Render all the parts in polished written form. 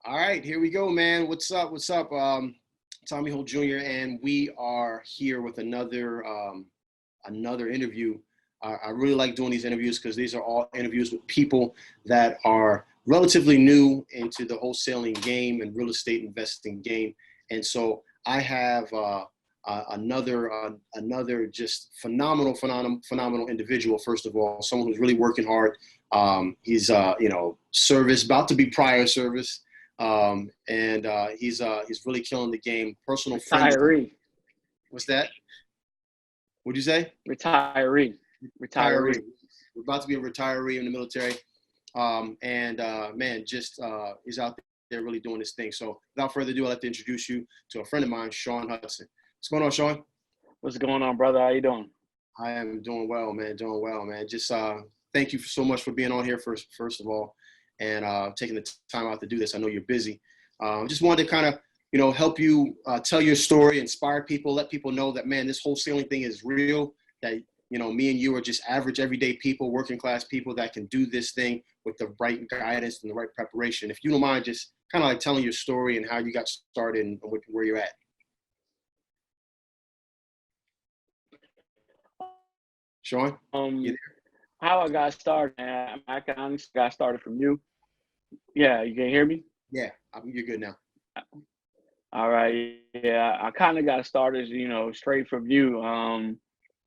All right, here we go, man. What's up? What's up? Tommy Holt Jr. and we are here with another interview. I really like doing these interviews because these are all interviews with people that are relatively new into the wholesaling game and real estate investing game. And so I have another just phenomenal individual. First of all, someone who's really working hard. He's service about to be prior service. He's really killing the game. Personal friend. Retiree. What's that? What'd you say? Retiree. We're about to be a retiree in the military. He's out there really doing this thing. So without further ado, I'd like to introduce you to a friend of mine, Sean Hudson. What's going on, Sean? What's going on, brother? How you doing? I am doing well, man. Just thank you so much for being on here first of all, and taking the time out to do this. I know you're busy. Just wanted to kind of, help you tell your story, inspire people, let people know that, man, this wholesaling thing is real, that, me and you are just average, everyday people, working class people that can do this thing with the right guidance and the right preparation. If you don't mind just kind of like telling your story and how you got started and where you're at. Sean? How I got started, man, I honestly got started from you. Yeah, you can hear me? Yeah, you're good now. All right. Yeah, I kind of got started, straight from you.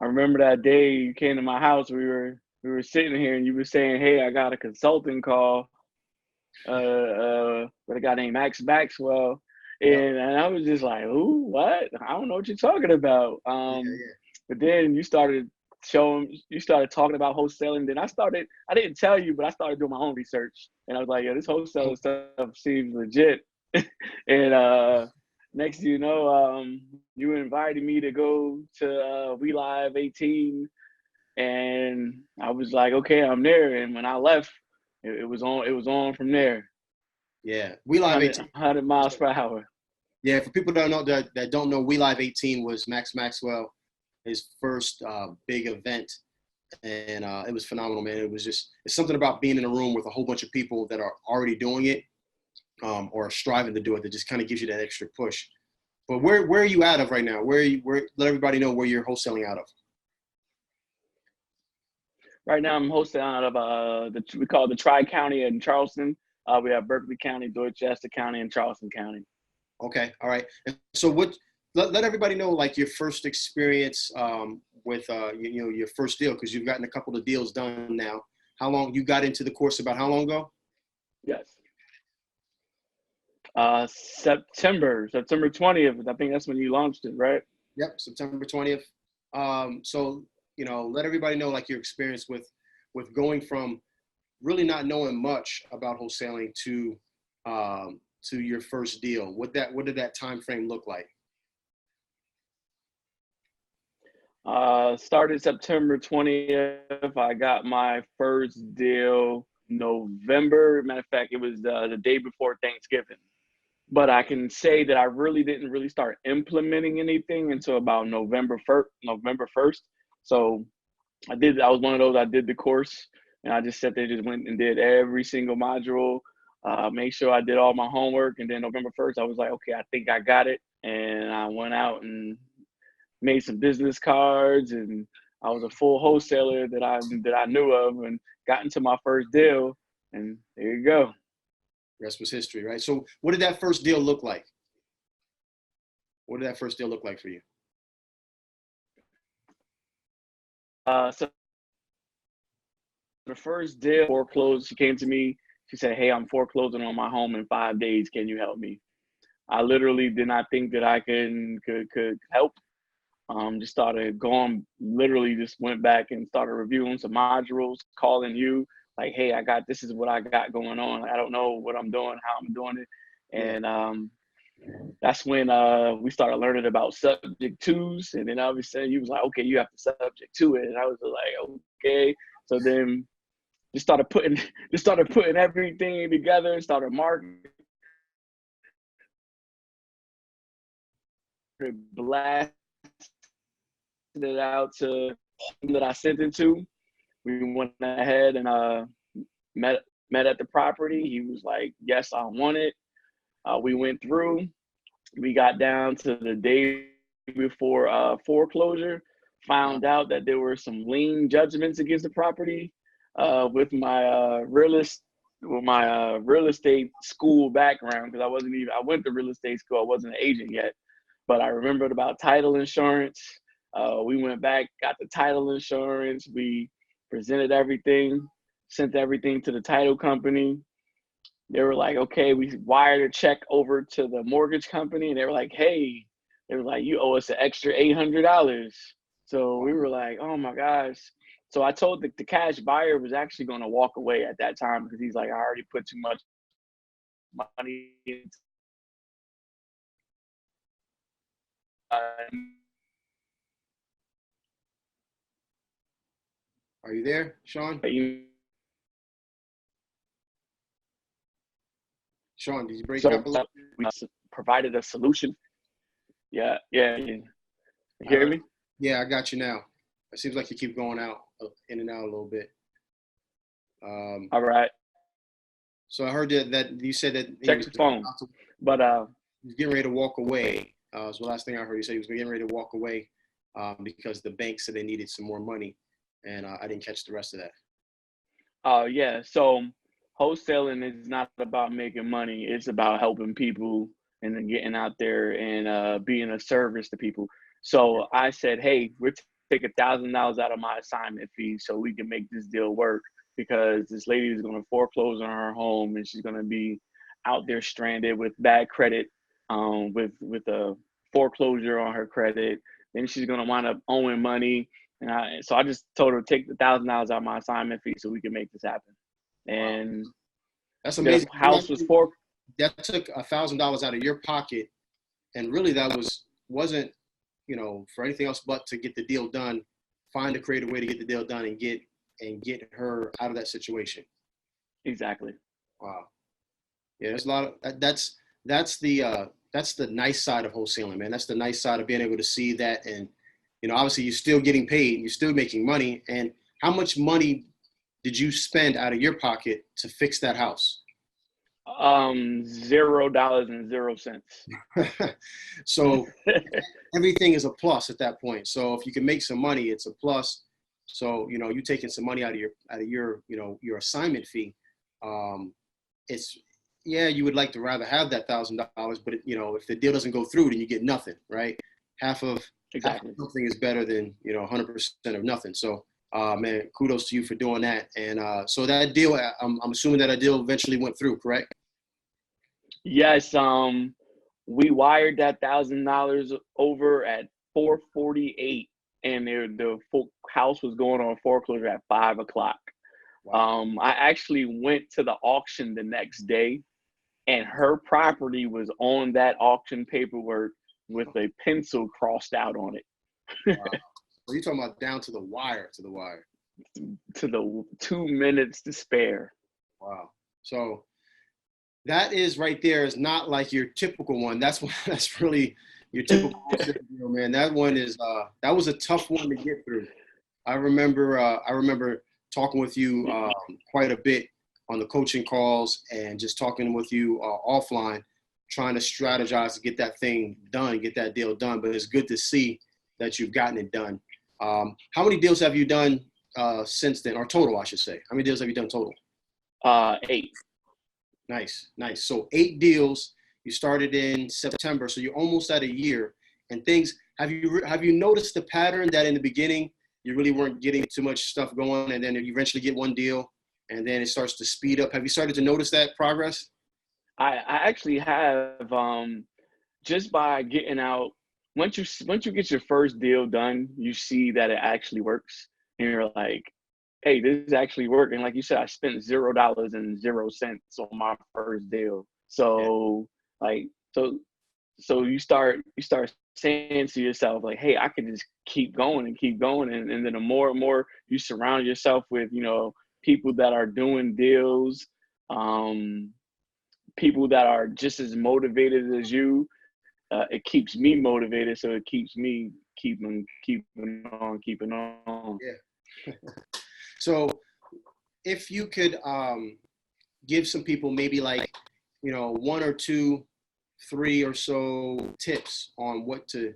I remember that day you came to my house. We were sitting here, and you were saying, "Hey, I got a consulting call with a guy named Max Maxwell," and I was just like, "Who? What? I don't know what you're talking about." But then you started talking about wholesaling. Then I didn't tell you, but I started doing my own research, and I was like, "Yeah, this wholesaling stuff seems legit." And next thing you know, you invited me to go to We Live 18, and I was like, okay, I'm there. And when I left, it was on from there. Yeah, We Live 18, 100 miles per hour. Yeah, for people that don't know, We Live 18 was Max Maxwell, his first big event, and it was phenomenal, man. It's something about being in a room with a whole bunch of people that are already doing it. Or striving to do it, that just kind of gives you that extra push. But where are you out of right now? Let everybody know where you're wholesaling out of. Right now, I'm wholesaling out of we call it the Tri-County in Charleston. We have Berkeley County, Dorchester County, and Charleston County. Okay, all right. And so let everybody know, like, your first experience with your first deal, because you've gotten a couple of deals done now. How long you got into the course? About how long ago? Yes. September 20th. I think that's when you launched it, right? Yep, September 20th. So, let everybody know, like, your experience with going from really not knowing much about wholesaling to your first deal. What did that time frame look like? Started September 20th. I got my first deal November. Matter of fact, it was the day before Thanksgiving. But I can say that I really didn't start implementing anything until about November 1st. So I was one of those, I did the course, and I just sat there, just went and did every single module, made sure I did all my homework. And then November 1st, I was like, okay, I think I got it. And I went out and made some business cards, and I was a full wholesaler that I knew of, and got into my first deal, and there you go. Rest was history, right? So what did that first deal look like? What did that first deal look like for you? So the first deal foreclosed, she came to me. She said, "Hey, I'm foreclosing on my home in 5 days. Can you help me?" I literally did not think that I could help. Just started going, literally just went back and started reviewing some modules, calling you, like, "Hey, this is what I got going on. I don't know what I'm doing, how I'm doing it." And that's when we started learning about subject twos. And then obviously he was like, "Okay, you have to subject to it." And I was like, okay. So then just started putting everything together and started marketing, blasted it out to that I sent it to. We went ahead and met at the property. He was like, "Yes, I want it." We went through. We got down to the day before foreclosure. Wow. Found out that there were some lien judgments against the property with my real estate school background, because I went to real estate school. I wasn't an agent yet, but I remembered about title insurance. We went back, got the title insurance. We presented everything, sent everything to the title company. They were like, okay, we wired a check over to the mortgage company, and they were like, hey, they were like, you owe us an extra $800. So we were like, oh my gosh. So I told the cash buyer was actually going to walk away at that time, because he's like, I already put too much money into Are you there, Sean? Sean, did you break so up a little? we provided a solution. Yeah. You hear me? Yeah, I got you now. It seems like you keep going out, in and out a little bit. All right. So I heard that you said that he Check was the phone. But he was getting ready to walk away. Was the last thing I heard. You say he was getting ready to walk away because the bank said they needed some more money, and I didn't catch the rest of that. yeah. So wholesaling is not about making money. It's about helping people and then getting out there and being a service to people. So I said, hey, we're take $1,000 out of my assignment fee so we can make this deal work, because this lady is going to foreclose on her home and she's going to be out there stranded with bad credit, with a foreclosure on her credit. Then she's going to wind up owing money. So I just told her, take the $1,000 out of my assignment fee so we can make this happen. Wow. And That's the amazing. house was That took $1,000 out of your pocket, and really that wasn't for anything else but to get the deal done. Find a creative way to get the deal done and get her out of that situation. Exactly. Wow. Yeah, there's a lot of that's the nice side of wholesaling, man. That's the nice side of being able to see that, and obviously you're still getting paid, you're still making money. And how much money did you spend out of your pocket to fix that house? $0.00. So everything is a plus at that point. So if you can make some money, it's a plus. So you taking some money out of your your assignment fee. It's you would like to rather have that $1,000, but if the deal doesn't go through, then you get nothing, right? Half of something is better than 100% of nothing. So man, kudos to you for doing that. And so that deal, I'm assuming that deal eventually went through, correct? Yes. We wired that $1,000 over at 4:48, and the house was going on foreclosure at 5 o'clock. Wow. I actually went to the auction the next day, and her property was on that auction paperwork with a pencil crossed out on it. Wow. So you're talking about down to the wire, to the 2 minutes to spare. Wow. So that is right there is not like your typical one. That's really your typical deal, man. That one is that was a tough one to get through. I remember talking with you quite a bit on the coaching calls and just talking with you offline, trying to strategize to get that thing done, get that deal done. But it's good to see that you've gotten it done. How many deals have you done since then, or total, I should say? How many deals have you done total? 8. Nice. So 8 deals. You started in September, so you're almost at a year. And things, have you noticed the pattern that in the beginning you really weren't getting too much stuff going, and then you eventually get one deal, and then it starts to speed up? Have you started to notice that progress? I actually have, just by getting out. Once you get your first deal done, you see that it actually works, and you're like, hey, this is actually working. Like you said, I spent $0.00 on my first deal. So so you start saying to yourself, like, hey, I can just keep going and keep going. And then the more and more you surround yourself with, people that are doing deals, people that are just as motivated as you, it keeps me motivated. So it keeps me keeping on. Yeah. So if you could give some people maybe like, one or two three or so tips on what to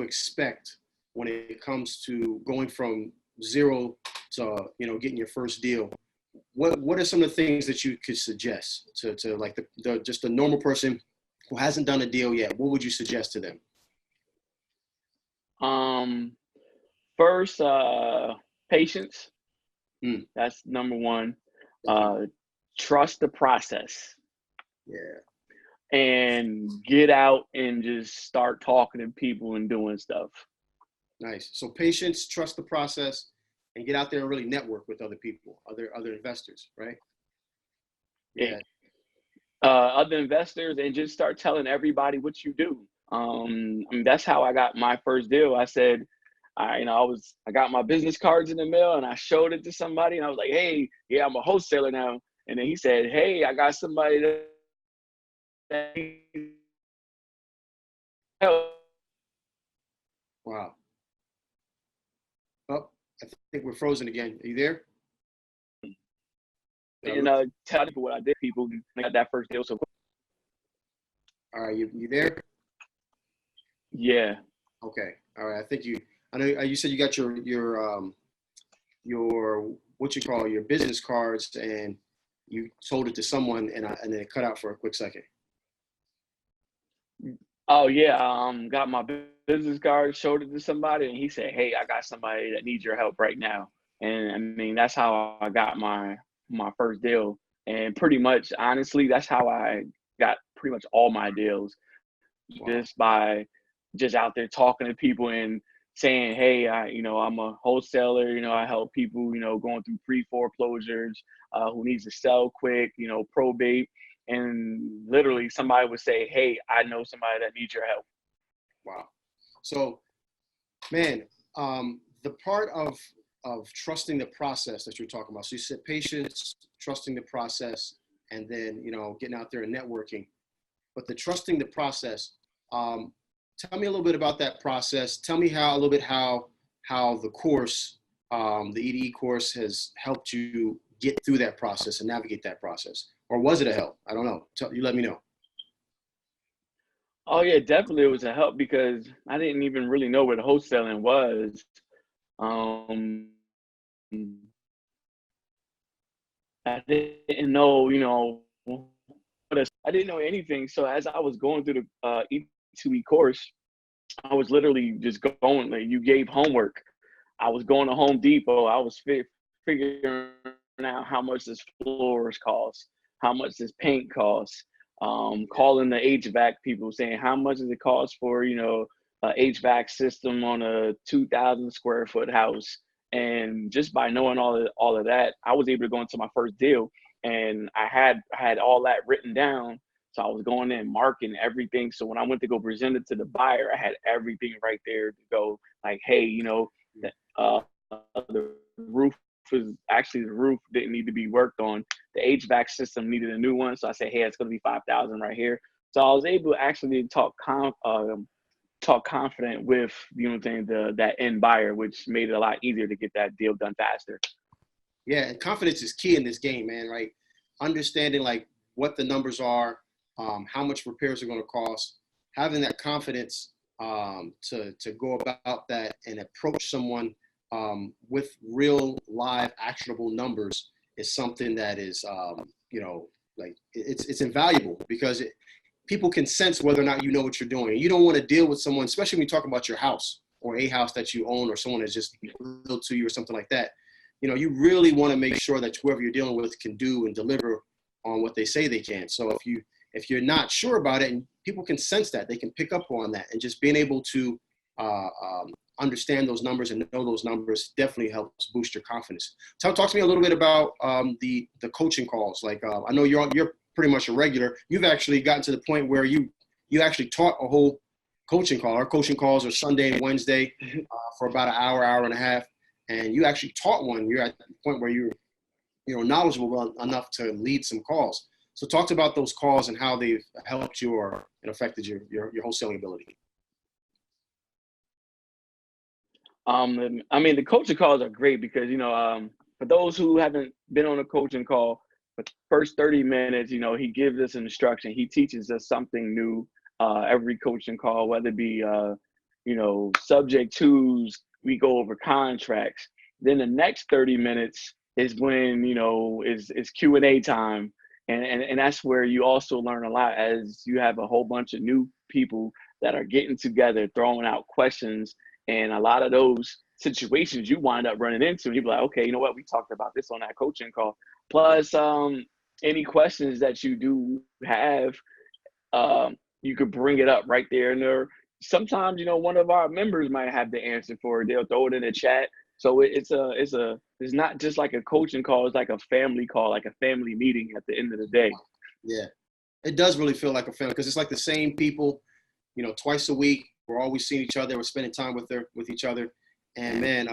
expect when it comes to going from zero to getting your first deal. What are some of the things that you could suggest to like the just a normal person who hasn't done a deal yet? What would you suggest to them? Um, First, patience. Mm, That's number one. definitely. Uh, Trust the process Yeah, and get out and just start talking to people and doing stuff. nice. So patience, trust the process, and get out there and really network with other people, other investors, right? Yeah, Other investors, and just start telling everybody what you do. I mean, that's how I got my first deal. I said, I got my business cards in the mail and I showed it to somebody and I was like, hey, yeah, I'm a wholesaler now. And then he said, hey, I got somebody that needs help. wow. Oh, I think we're frozen again. Are you there? Did I And lose? tell people what I did. People got that first deal so quick. All right, you there? Yeah. Okay. All right. I think you. I know you said you got your what you call your business cards and you sold it to someone and then it cut out for a quick second. Oh yeah. Got my business card, showed it to somebody, and he said, "Hey, I got somebody that needs your help right now." And I mean, that's how I got my first deal. And pretty much, honestly, that's how I got pretty much all my deals, Wow. just by just out there talking to people and saying, "Hey, I'm a wholesaler. I help people, going through pre-foreclosures, who needs to sell quick, probate." And literally, somebody would say, "Hey, I know somebody that needs your help." Wow. So, man, the part of trusting the process that you're talking about. So you said patience, trusting the process, and then getting out there and networking. But the trusting the process. Um, Tell me a little bit about that process. Tell me a little bit how the course, the EDE course, has helped you get through that process and navigate that process. Or was it a help? I don't know. You let me know. Oh yeah, definitely it was a help because I didn't even really know what wholesaling was. Um, I didn't know, I didn't know anything. So as I was going through the E2E course, I was literally just going. Like, you gave homework. I was going to Home Depot. I was figuring out how much this floors cost, how much this paint costs. Calling the HVAC people, saying how much does it cost for a HVAC system on a 2,000 square foot house. And just by knowing all of that, I was able to go into my first deal, and I had all that written down. So I was going in marking everything. So when I went to go present it to the buyer, I had everything right there to go like, hey, uh, the roof the roof didn't need to be worked on. The HVAC system needed a new one. So I said, hey, it's going to be 5,000 right here. So I was able to actually talk confident with that end buyer, which made it a lot easier to get that deal done faster. Yeah, and confidence is key in this game, man. Right? Understanding like what the numbers are, how much repairs are going to cost, having that confidence to go about that and approach someone with real, live, actionable numbers is something that is, like it's invaluable because people can sense whether or not you know what you're doing. And you don't want to deal with someone, especially when you talk about your house or a house that you own or someone that's just built to you or something like that. You really want to make sure that whoever you're dealing with can do and deliver on what they say they can. So if you're not sure about it, and people can sense that, they can pick up on that, and just being able to understand those numbers and know those numbers definitely helps boost your confidence. Talk to me a little bit about the coaching calls. Like I know you're pretty much a regular. You've actually gotten to the point where you actually taught a whole coaching call. Our coaching calls are Sunday and Wednesday for about an hour and a half, and you actually taught one. You're at the point where you're knowledgeable enough to lead some calls. So talk about those calls and how they've helped you or and affected your wholesaling ability. I mean, the coaching calls are great because for those who haven't been on a coaching call, But first 30 minutes, you know, he gives us instruction. He teaches us something new every coaching call, whether it be, you know, subject twos, we go over contracts. Then the next 30 minutes is when, you know, is Q&A time. And that's where you also learn a lot, as you have a whole bunch of new people that are getting together, throwing out questions. And a lot of those situations you wind up running into, you'd be like, okay, you know what? We talked about this on that coaching call. Plus, any questions that you do have, you could bring it up right there. And there, sometimes, you know, one of our members might have the answer for it. They'll throw it in the chat. So it's not just like a coaching call. It's like a family call, like a family meeting at the end of the day. Yeah, it does really feel like a family, because it's like the same people, you know, twice a week. We're always seeing each other. We're spending time with each other. And man,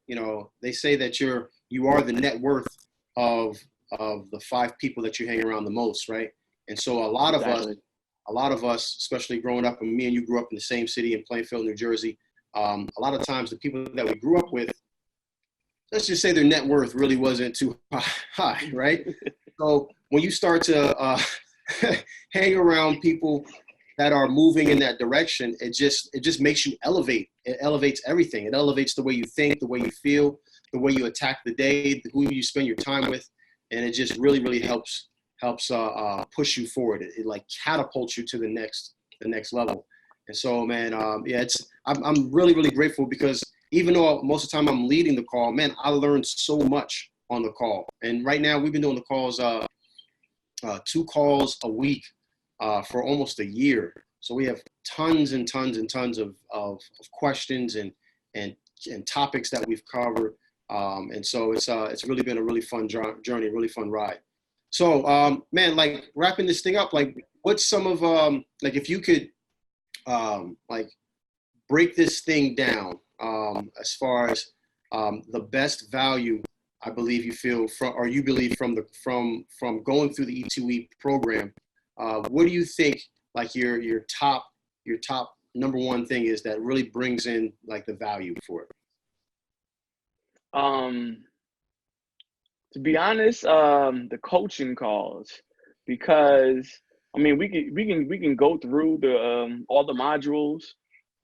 you know, they say that you are the net worth of the 5 people that you hang around the most, right? And so a lot of us, especially growing up, and me and you grew up in the same city in Plainfield, New Jersey. A lot of times the people that we grew up with, let's just say their net worth really wasn't too high, right? So when you start to hang around people that are moving in that direction, it just makes you elevate. It elevates everything. It elevates the way you think, the way you feel, the way you attack the day, who you spend your time with, and it just really, really helps push you forward. It like catapults you to the next level. And so, man, yeah, I'm really, really grateful, because even though most of the time I'm leading the call, man, I learned so much on the call. And right now we've been doing the calls, 2 calls a week for almost a year. So we have tons and tons and tons of questions and topics that we've covered. And so it's really been a really fun journey, a really fun ride. So, man, like wrapping this thing up, like what's some of, like if you could, like break this thing down, as far as the best value I believe you feel from, or you believe from going through the E2E program, what do you think like your top number one thing is that really brings in like the value for it? To be honest, the coaching calls, because I mean we can go through the all the modules.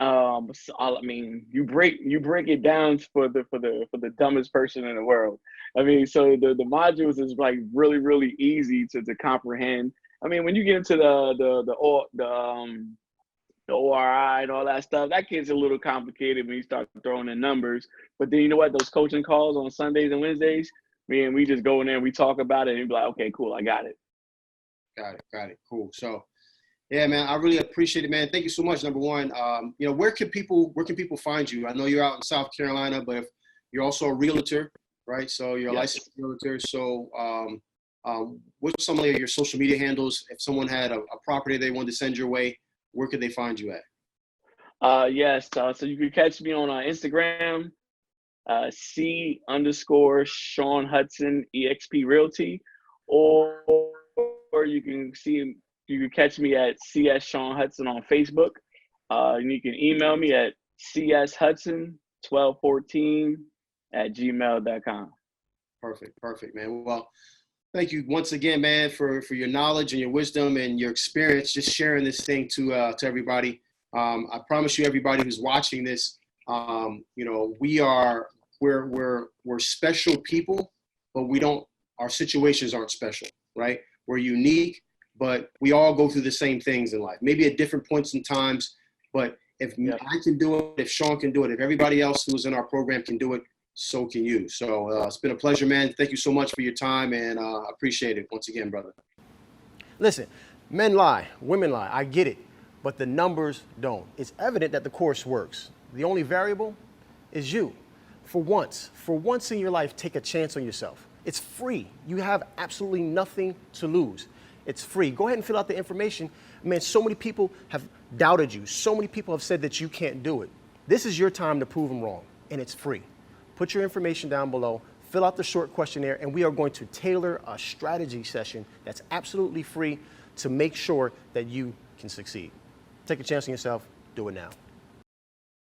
So, I mean, you break it down for the dumbest person in the world. I mean, so the modules is like really, really easy to comprehend. I mean, when you get into the ORI and all that stuff, that gets a little complicated when you start throwing in numbers. But then you know what? Those coaching calls on Sundays and Wednesdays, man, we just go in there and we talk about it, and you be like, okay, cool, I got it. Got it. Cool. So, yeah, man, I really appreciate it, man. Thank you so much. Number one, you know, where can people find you? I know you're out in South Carolina, but if you're also a realtor, right? So you're a licensed realtor. So, what's some of your social media handles? If someone had a property they wanted to send your way, where could they find you at? Yes. So you can catch me on Instagram, C_Sean Hudson EXP Realty, or you can catch me at CS Sean Hudson on Facebook. And you can email me at cshudson1214@gmail.com. Perfect, man. Well, thank you once again, man, for your knowledge and your wisdom and your experience, just sharing this thing to everybody. I promise you, everybody who's watching this, you know, we're special people, but our situations aren't special, right? We're unique, but we all go through the same things in life, maybe at different points in times. But if I can do it, if Sean can do it, if everybody else who's in our program can do it, so can you. So it's been a pleasure, man. Thank you so much for your time, and I appreciate it once again, brother. Listen, men lie, women lie. I get it, but the numbers don't. It's evident that the course works. The only variable is you. For once in your life, take a chance on yourself. It's free. You have absolutely nothing to lose. It's free. Go ahead and fill out the information. Man, so many people have doubted you. So many people have said that you can't do it. This is your time to prove them wrong, and it's free. Put your information down below, fill out the short questionnaire, and we are going to tailor a strategy session that's absolutely free to make sure that you can succeed. Take a chance on yourself. Do it now.